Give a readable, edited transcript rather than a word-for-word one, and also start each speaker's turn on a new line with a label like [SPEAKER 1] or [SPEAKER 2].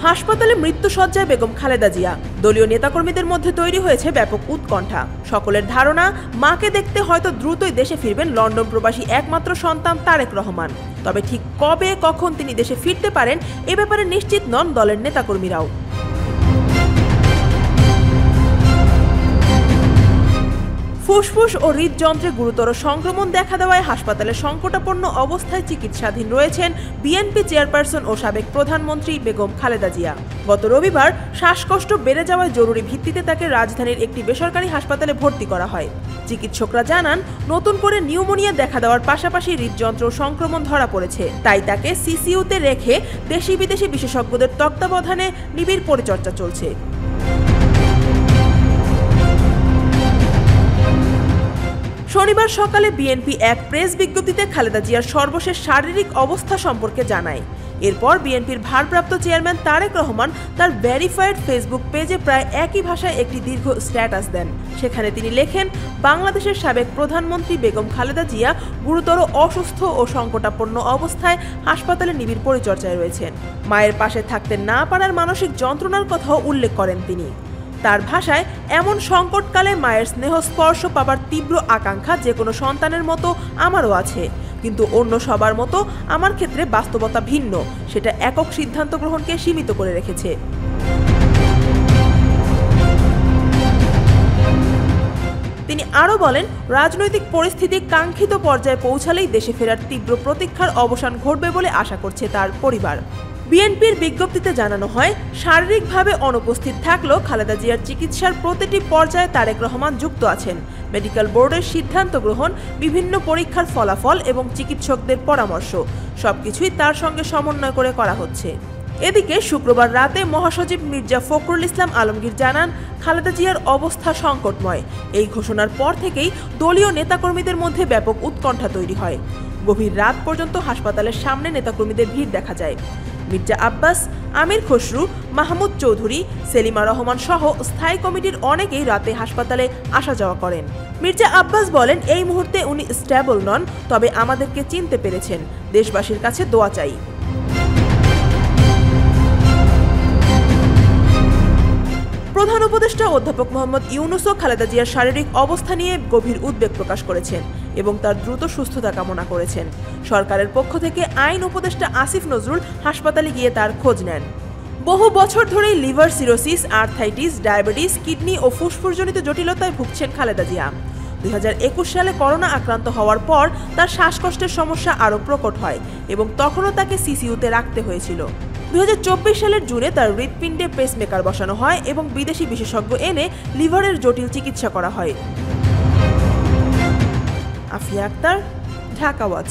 [SPEAKER 1] হাসপাতালে মৃত্যুশয্যায় বেগম খালেদা জিয়া। দলীয় নেতাকর্মীদের মধ্যে তৈরি হয়েছে ব্যাপক উৎকণ্ঠা। সকলের ধারণা, মাকে দেখতে হয়তো দ্রুতই দেশে ফিরবেন লন্ডন প্রবাসী একমাত্র সন্তান তারেক রহমান। তবে ঠিক কবে কখন তিনি দেশে ফিরতে পারেন এ ব্যাপারে নিশ্চিত নন দলের নেতাকর্মীরাও। ফুসফুস ও হৃদযন্ত্রে গুরুতর সংক্রমণ দেখা দেওয়ায় হাসপাতালে সংকটাপন্ন অবস্থায় চিকিৎসাধীন রয়েছেন বিএনপি চেয়ারপারসন ও সাবেক প্রধানমন্ত্রী বেগম খালেদা জিয়া। গত রবিবার শ্বাসকষ্ট বেড়ে যাওয়ায় জরুরি ভিত্তিতে তাকে রাজধানীর একটি বেসরকারি হাসপাতালে ভর্তি করা হয়। চিকিৎসকরা জানান, নতুন করে নিউমোনিয়া দেখা দেওয়ার পাশাপাশি হৃদযন্ত্র সংক্রমণ ধরা পড়েছে। তাই তাকে সিসিইউতে রেখে দেশি বিদেশি বিশেষজ্ঞদের তত্ত্বাবধানে নিবিড় পরিচর্যা চলছে। শনিবার সকালে বিএনপি এক প্রেস বিজ্ঞপ্তিতে খালেদা জিয়ার সর্বশেষ শারীরিক অবস্থা সম্পর্কে জানায়। এরপর বিএনপির ভারপ্রাপ্ত চেয়ারম্যান তারেক রহমান তার ভেরিফাইড ফেসবুক পেজে প্রায় একই ভাষায় একটি দীর্ঘ স্ট্যাটাস দেন। সেখানে তিনি লেখেন, বাংলাদেশের সাবেক প্রধানমন্ত্রী বেগম খালেদা জিয়া গুরুতর অসুস্থ ও সংকটাপন্ন অবস্থায় হাসপাতালে নিবিড় পরিচর্যায় রয়েছেন। মায়ের পাশে থাকতে না পারার মানসিক যন্ত্রণার কথাও উল্লেখ করেন তিনি। তার ভাষায়, এমন সংকটকালে মায়ের স্নেহ স্পর্শ পাবার তীব্র আকাঙ্ক্ষা যে কোনো সন্তানের মতো আমারও আছে, কিন্তু অন্য সবার মতো আমার ক্ষেত্রে বাস্তবতা ভিন্ন, সেটা একক সিদ্ধান্ত গ্রহণকে সীমিত করে রেখেছে। তিনি আরও বলেন, রাজনৈতিক পরিস্থিতি কাঙ্ক্ষিত পর্যায়ে পৌঁছালেই দেশে ফেরার তীব্র প্রতীক্ষার অবসান ঘটবে বলে আশা করছে তার পরিবার। বিএনপির বিজ্ঞপ্তিতে জানানো হয়, শারীরিকভাবে অনুপস্থিত থাকলেও খালেদা জিয়ার চিকিৎসার প্রতিটি পর্যায়ে তারেক রহমান যুক্ত আছেন। মেডিকেল বোর্ডের সিদ্ধান্ত গ্রহণ, বিভিন্ন পরীক্ষার ফলাফল এবং চিকিৎসকদের পরামর্শ সবকিছুই তার সঙ্গে সমন্বয় করে করা হচ্ছে। এদিকে শুক্রবার রাতে মহাসচিব মির্জা ফখরুল ইসলাম আলমগীর জানান, খালেদা জিয়ার অবস্থা সংকটময়। এই ঘোষণার পর থেকেই দলীয় নেতাকর্মীদের মধ্যে ব্যাপক উৎকণ্ঠা তৈরি হয়। গভীর রাত পর্যন্ত হাসপাতালের সামনে নেতাকর্মীদের ভিড় দেখা যায়। মির্জা আব্বাস, আমির খসরু, মাহমুদ চৌধুরী, সেলিমা রহমান সহ স্থায়ী কমিটির অনেকেই রাতে হাসপাতালে আসা যাওয়া করেন। মির্জা আব্বাস বলেন, এই মুহূর্তে উনি স্টেবল নন, তবে আমাদেরকে চিনতে পেরেছেন। দেশবাসীর কাছে দোয়া চাই। প্রধান উপদেষ্টা অধ্যাপক মোহাম্মদ ইউনূসও খালেদা জিয়ার শারীরিক অবস্থা নিয়ে গভীর উদ্বেগ প্রকাশ করেছেন এবং তার দ্রুত সুস্থতা কামনা করেছেন। সরকারের পক্ষ থেকে আইন উপদেষ্টা আসিফ নজরুল হাসপাতালে গিয়ে তার খোঁজ নেন। বহু বছর ধরেই liver cirrhosis, arthritis, diabetes, kidney ও ফুসফুসজনিত জটিলতায় ভুগছেন খালেদা জিয়া। 2021 সালে করোনা আক্রান্ত হওয়ার পর তার শ্বাসকষ্টের সমস্যা আরও প্রকট হয় এবং তখনও তাকে সিসিইউতে রাখতে হয়েছিল। 2024 সালের জুনে তার হৃৎপিণ্ডে পেসমেকার বসানো হয় এবং বিদেশি বিশেষজ্ঞ এনে লিভারের জটিল চিকিৎসা করা হয়। আফিয়া আক্তার, ঢাকা ওয়াচ।